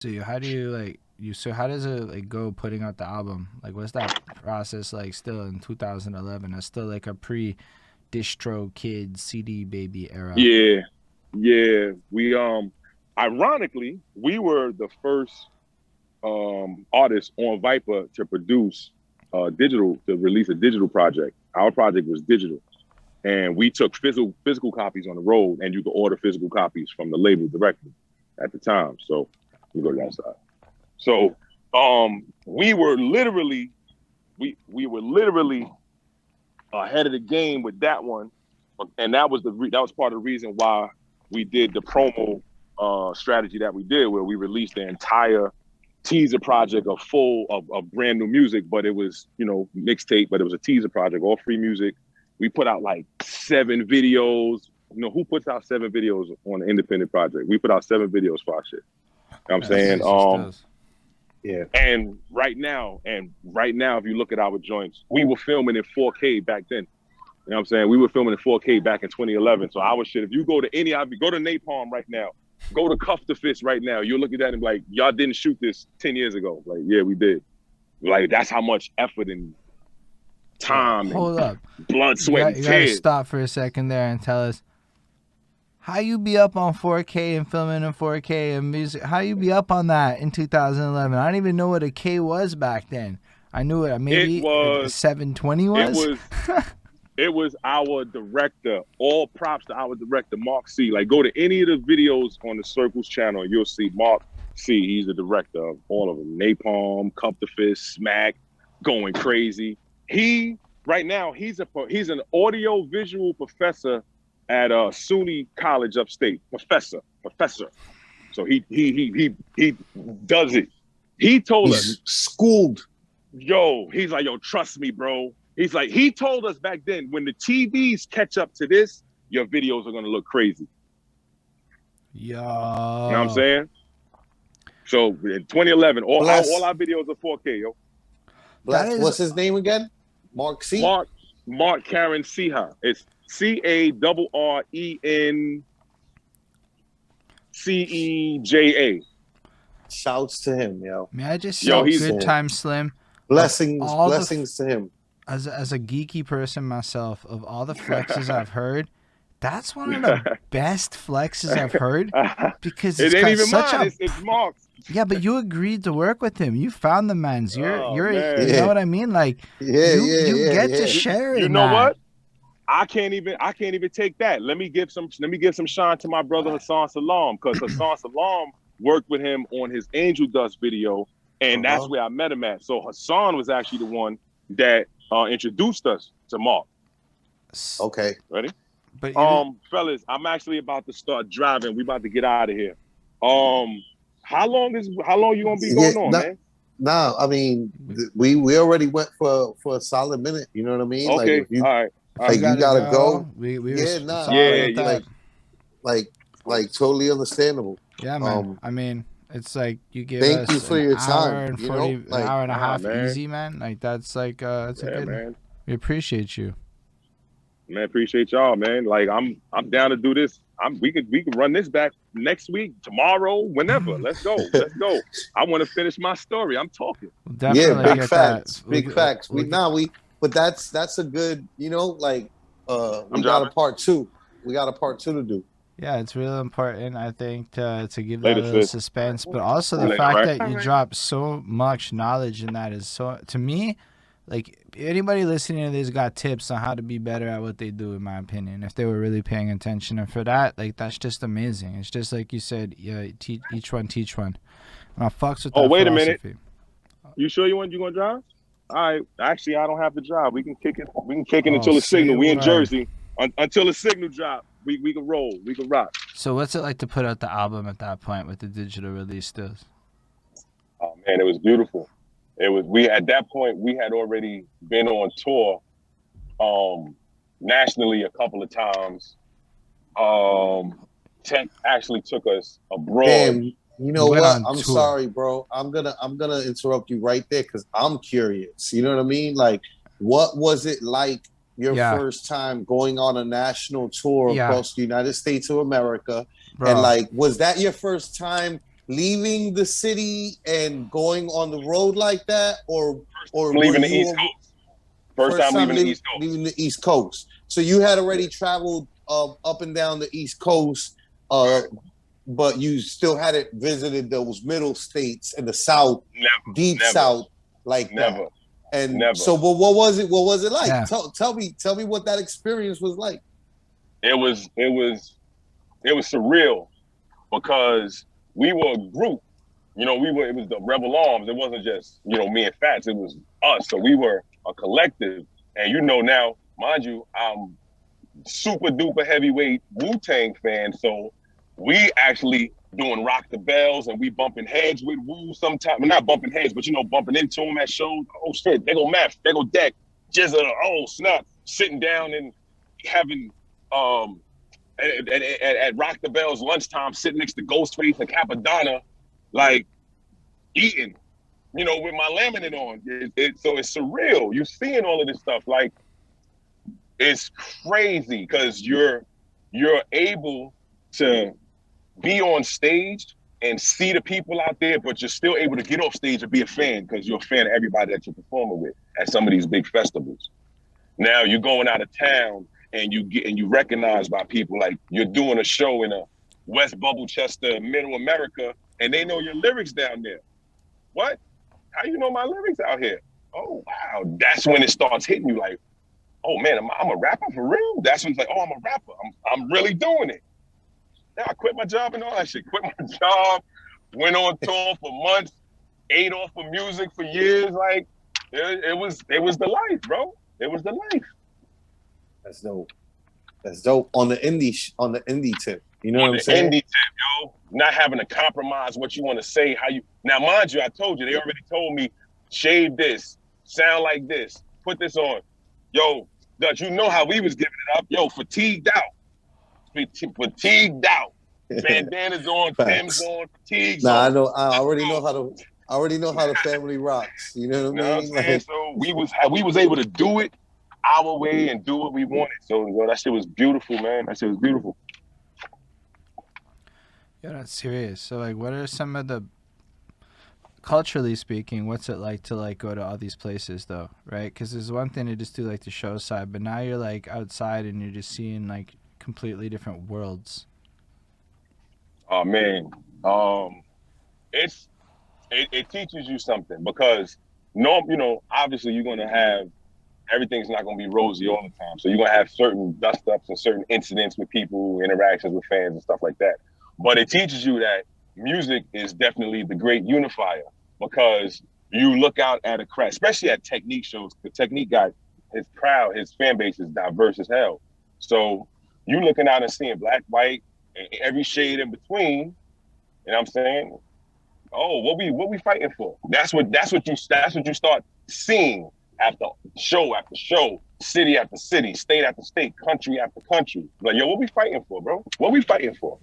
So how do you like you? So how does it like go putting out the album? Like, what's that process like? Still in 2011, that's still like a pre-distro kid CD baby era. Yeah, yeah. We ironically, we were the first artists on Viper to produce digital to release a digital project. Our project was digital, and we took physical copies on the road, and you could order physical copies from the label directly at the time. So we go to that side. So we were literally we were literally ahead of the game with that one, and that was that was part of the reason why we did the promo strategy that we did, where we released the entire teaser project of brand new music, but it was, you know, mixtape, but it was a teaser project, all free music. We put out like 7 videos. You know, who puts out 7 videos on an independent project? We put out 7 videos for our shit. You know what I'm saying? Yeah. And right now, if you look at our joints, we were filming in 4K back then. You know what I'm saying? We were filming in 4K back in 2011. So our shit, if you go to go to Napalm right now, go to Cuff the Fist right now, you'll look at that and be like, y'all didn't shoot this 10 years ago. Like, yeah, we did. Like, that's how much effort and time Hold up. Blood, sweat, and You gotta tears. stop for a second there and tell us how you be up on 4K and filming in 4K and music. How you be up on that in 2011? I don't even know what a K was back then. I knew it. Maybe It was 720 was. It was our director. All props to our director, Mark C. Like, go to any of the videos on the Circles channel, you'll see Mark C. He's the director of all of them. Napalm, Cup the Fist, Smack, Going Crazy. He right now he's an audio visual professor at SUNY College upstate. Professor. So he does it. He told us schooled. He's like, trust me, bro. He's like, he told us back then, when the TVs catch up to this, your videos are gonna look crazy. Yo. You know what I'm saying? So in 2011, all our videos are 4K, yo. What's his name again? Mark C? Mark Karen Ceja. It's CARRENCEJA. Shouts to him, yo. May I just say, Goodtime Slim? Blessings to him. As a geeky person myself, of all the flexes I've heard, that's one of the best flexes I've heard, because it ain't even mine. It's Mark's. Yeah, but you agreed to work with him. You found the man's. You know what I mean? Like, you get to share it. You know what? I can't even take that. Let me give some shine to my brother Hassan Salam, because Hassan Salam worked with him on his Angel Dust video, and that's where I met him at. So Hassan was actually the one that introduced us to Mark. Okay. Ready? But fellas, I'm actually about to start driving. We about to get out of here. How long you gonna be going on, man? Nah, I mean, we already went for a solid minute. You know what I mean? Okay. Like, all right. Like, you gotta go. Like totally understandable. Yeah, man. I mean, it's like you give thank us you for your time. And 40, an hour and a half easy, man. Like, that's like it's a good. Man. We appreciate you. Man, appreciate y'all, man. Like, I'm down to do this. We could run this back next week, tomorrow, whenever. Let's go. I want to finish my story. I'm talking. Definitely big facts. Big facts. But that's a good, we got a part 2. We got a part 2 to do. Yeah, it's really important, I think, to give that a little suspense, but also the fact that you drop so much knowledge in that is so, to me, like, anybody listening to this got tips on how to be better at what they do, in my opinion, if they were really paying attention. And for that, like, that's just amazing. It's just like you said, each one teach one. And I fucks with that wait philosophy. A minute. You sure you gonna drive? All right. Actually, I don't have to drive. We can kick it. Until the signal. We in Jersey. Until the signal drop, we can roll. We can rock. So what's it like to put out the album at that point with the digital release still? Oh man, it was beautiful. At that point we had already been on tour nationally a couple of times. Tech actually took us abroad. Damn, you know what? I'm sorry, bro. I'm gonna interrupt you right there, because I'm curious. You know what I mean? Like, what was it like your first time going on a national tour across the United States of America? Bro. And like, was that your first time leaving the city and going on the road like that, or leaving the East Coast? First time leaving the East Coast. Leaving the East Coast. So you had already traveled up and down the East Coast, but you still hadn't visited those middle states in the South, deep South, like that. And so, what was it? What was it like? Yeah. Tell me what that experience was like. It was surreal because we were a group. You know, it was the Rebel Arms. It wasn't just, you know, me and Fats. It was us. So we were a collective. And you know now, mind you, I'm super duper heavyweight Wu-Tang fan. So we actually doing Rock the Bells and we bumping heads with Wu sometimes. Well, not bumping heads, but, you know, bumping into them at shows. Oh, shit, they go Math, they go Deck, Jizza, oh, snap. Sitting down and having, at Rock the Bells lunchtime, sitting next to Ghostface and Capadonna, like, eating, you know, with my laminate on. So it's surreal. You're seeing all of this stuff. Like, it's crazy because you're able to be on stage and see the people out there, but you're still able to get off stage and be a fan because you're a fan of everybody that you're performing with at some of these big festivals. Now you're going out of town and you recognized by people, like you're doing a show in a West Bubblechester, Middle America, and they know your lyrics down there. What? How you know my lyrics out here? Oh, wow. That's when it starts hitting you like, oh man, I'm a rapper for real? That's when it's like, oh, I'm a rapper. I'm really doing it. Now I quit my job and all that shit. Quit my job, went on tour for months, ate off of music for years. Like, it was the life, bro. It was the life. That's dope. That's dope. On the indie tip. You know what I'm saying? Indie tip, yo. Not having to compromise what you want to say, how you. Now, mind you, I told you, they already told me, shave this, sound like this, put this on. Yo, Dutch, you know how we was giving it up. Yo, fatigued out. Fatigued out. Bandanas on, Tim's on, fatigues on. I know. I already know how the family rocks. You know what I mean? Like, so we was able to do it our way and do what we wanted. So, you know, that shit was beautiful, man. That shit was beautiful. Yeah, that's serious. So, like, what are some of the, culturally speaking, what's it like to, like, go to all these places, though, right? Because there's one thing to just do, like, the show side, but now you're, like, outside and you're just seeing, like, completely different worlds. Oh, man. It teaches you something because, you know, obviously you're going to have, everything's not going to be rosy all the time. So you're going to have certain dust-ups and certain incidents with people, interactions with fans and stuff like that. But it teaches you that music is definitely the great unifier because you look out at a crowd, especially at Technique shows. The Technique guy, his crowd, his fan base is diverse as hell. So you looking out and seeing black, white, and every shade in between, you know what I'm saying? Oh, what we fighting for? That's what you start seeing after show, city after city, state after state, country after country. Like, yo, what we fighting for, bro? What we fighting for?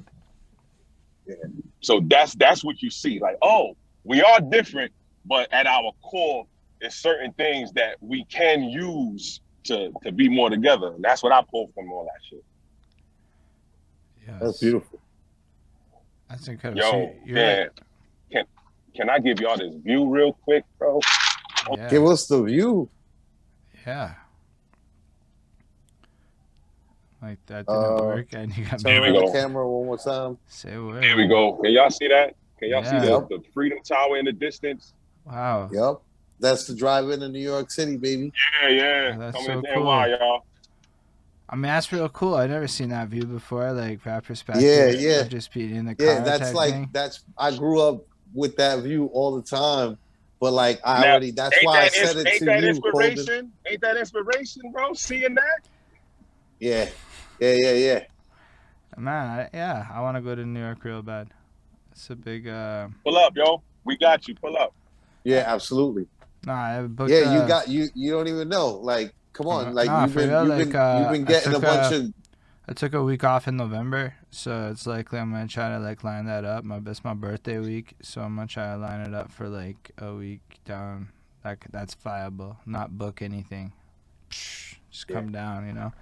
Yeah. So that's what you see. Like, oh, we are different, but at our core, there's certain things that we can use to be more together. And that's what I pull from all that shit. Yes. That's beautiful. That's incredible. Yo, man, can I give y'all this view real quick, bro? Yeah. Give us the view. Yeah. Like that didn't work, and you got turn around the camera one more time. Say what? There we go. Can y'all see that? Can y'all see the Freedom Tower in the distance? Wow. Yep. That's the drive-in in New York City, baby. Yeah. Oh, that's so cool. Y'all. I mean, that's real cool. I've never seen that view before, like that perspective. Yeah. Just being in the car. Yeah, that's like thing. I grew up with that view all the time. But like that's why I said it to you. Ain't that inspiration, bro? Seeing that? Yeah. Man, I want to go to New York real bad. It's a big. Pull up, yo. We got you. Pull up. Yeah, absolutely. Nah, I booked. Yeah, you don't even know. Like, come on, like you've been getting a bunch of. I took a week off in November, so it's likely I'm gonna try to like line that up. It's my birthday week, so I'm gonna try to line it up for like a week down. That's viable. Not book anything. Just come down, you know.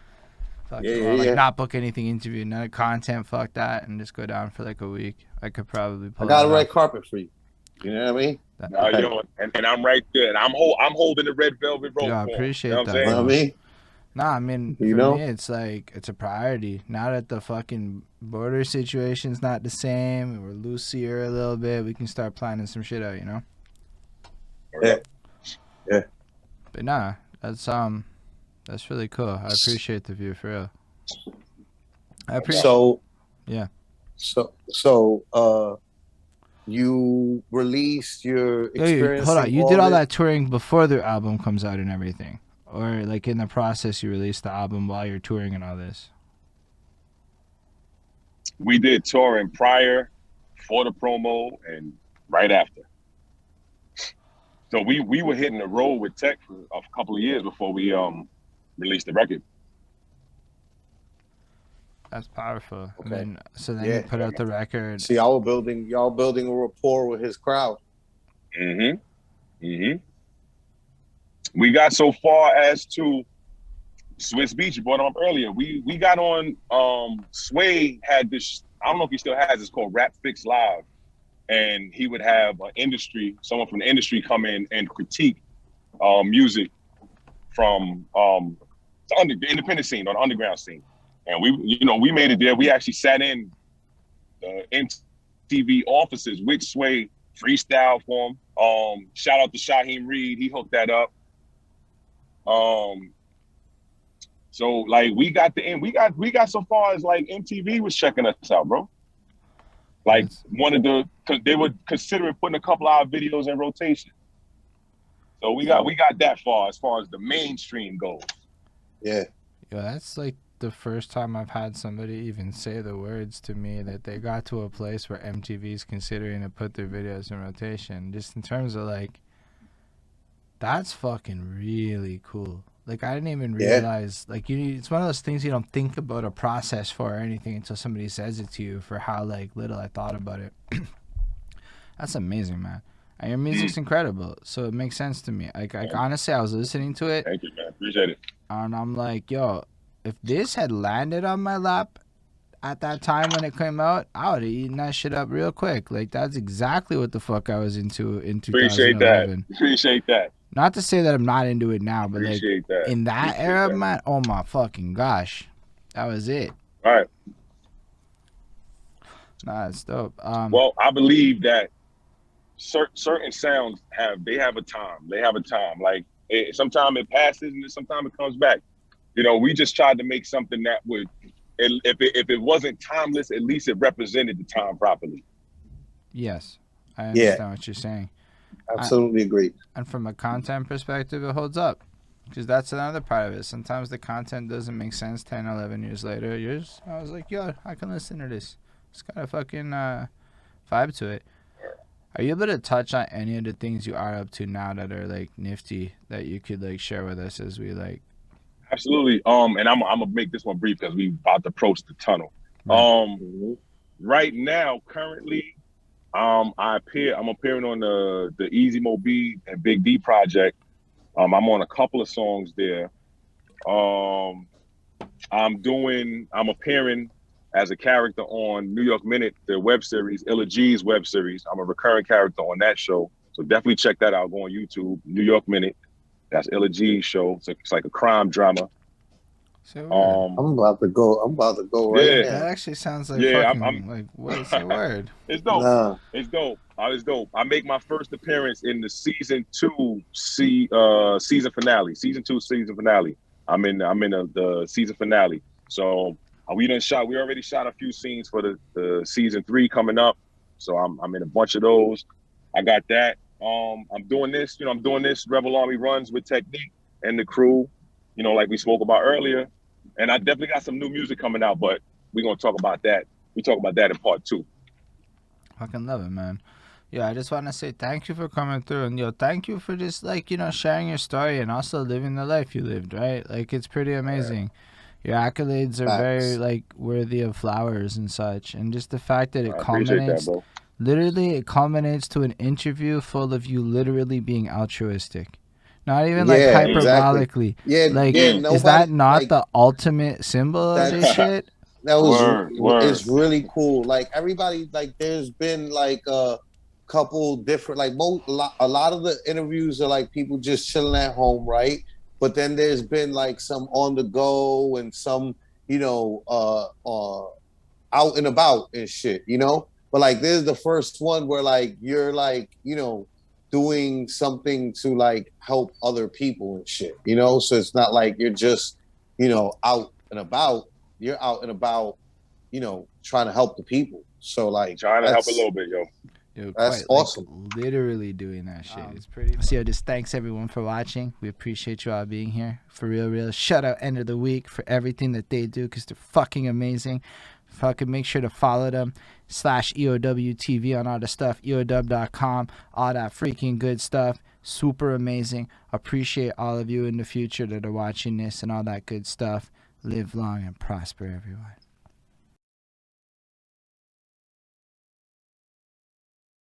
Not book anything, interview, none of content, fuck that, and just go down for like a week. I could probably pull I got a red carpet for you. You know what I mean? And I'm right there, and I'm holding the red velvet rope. I appreciate you know that. You know what I mean? Nah, I mean, for me, it's like, it's a priority. Now that the fucking border situation's not the same, we're loosier a little bit, we can start planning some shit out, you know? Yeah. But nah, that's really cool. I appreciate the view, for real. You released your experience. Hold on, you did all that touring before the album comes out and everything? Or like in the process you released the album while you're touring and all this? We did touring prior, for the promo, and right after. So we were hitting the road with tech for a couple of years before we released the record. That's powerful. Okay. And then you put out the record. So y'all building a rapport with his crowd. We got so far as to Swiss Beach. You brought him up earlier. We got on. Sway had this. I don't know if he still has. It's called Rap Fix Live, and he would have someone from the industry come in and critique music from the independent scene or the underground scene. And we made it there. We actually sat in the MTV offices with Sway, freestyle for him. Shout out to Shaheem Reed. He hooked that up. So like we got so far as like MTV was checking us out, bro. Like they would consider putting a couple of our videos in rotation. So we got that far as the mainstream goes. Yeah. Yo, that's like the first time I've had somebody even say the words to me that they got to a place where MTV's considering to put their videos in rotation. Just in terms of like, that's fucking really cool. Like, I didn't even realize, like, it's one of those things you don't think about a process for or anything until somebody says it to you, for how, like, little I thought about it. That's amazing, man. And your music's incredible, so it makes sense to me. Like honestly, I was listening to it. Thank you, man. Appreciate it. And I'm like, yo, if this had landed on my lap at that time when it came out, I would have eaten that shit up real quick. Like, that's exactly what the fuck I was into in 2011. Appreciate that. Not to say that I'm not into it now, but like in that era, man, oh my fucking gosh, that was it. All right. Nah, it's dope. Well, I believe that certain sounds have a time. They have a time. Like sometimes it passes and sometimes it comes back. You know, we just tried to make something that would, if it wasn't timeless, at least it represented the time properly. Yes, I understand what you're saying. Absolutely agree. And from a content perspective, it holds up. Because that's another part of it. Sometimes the content doesn't make sense 10, 11 years later. I was like, yo, I can listen to this. It's got a fucking vibe to it. Are you able to touch on any of the things you are up to now that are, like, nifty that you could, like, share with us as we, like... Absolutely. And I'm going to make this one brief because we're about to approach the tunnel. Right, right now, currently... I'm appearing on the Easy Mo B and Big D project. I'm on a couple of songs there. I'm appearing as a character on New York Minute, the web series, Littyy's web series. I'm a recurring character on that show. So definitely check that out. Go on YouTube, New York Minute. That's Littyy's show. It's like a crime drama. So I'm about to go right now. That actually sounds like fucking, like, what is the word? It's dope. Nah. It's dope. It's dope. I make my first appearance in the season 2 season finale. Season 2 season finale. I'm in the season finale. So we already shot a few scenes for the season 3 coming up. So I'm in a bunch of those. I got that. I'm doing this. Rebel Army runs with Technique and the crew. Like we spoke about earlier. And I definitely got some new music coming out, but we're going to talk about that. We talk about that in part 2. Fucking love it, man. Yeah, I just want to say thank you for coming through. And, thank you for just, like, sharing your story and also living the life you lived, right? Like, it's pretty amazing. Your accolades are very, like, worthy of flowers and such. And just the fact that it culminates, it culminates to an interview full of you literally being altruistic. Not even like hyperbolically. Exactly. Yeah, like nobody, is that not like, the ultimate symbol of this shit? That was word. It's really cool. Like everybody, like there's been like a couple different, like a lot of the interviews are like people just chilling at home, right? But then there's been like some on the go and some, you know, out and about and shit, you know. But like this is the first one where like you're like, you know, doing something to like help other people and shit, you know. So it's not like you're just, you know, out and about. You're out and about, you know, trying to help the people. So like trying to help a little bit, yo. That's quite, awesome. Like, literally doing that shit. It's pretty. So just thanks everyone for watching. We appreciate you all being here. For real. Shout out end of the week for everything that they do because they're fucking amazing. Fucking make sure to follow them /EOWTV on all the stuff, EOW.com, all that freaking good stuff. Super amazing. Appreciate all of you in the future that are watching this and all that good stuff. Live long and prosper, everyone.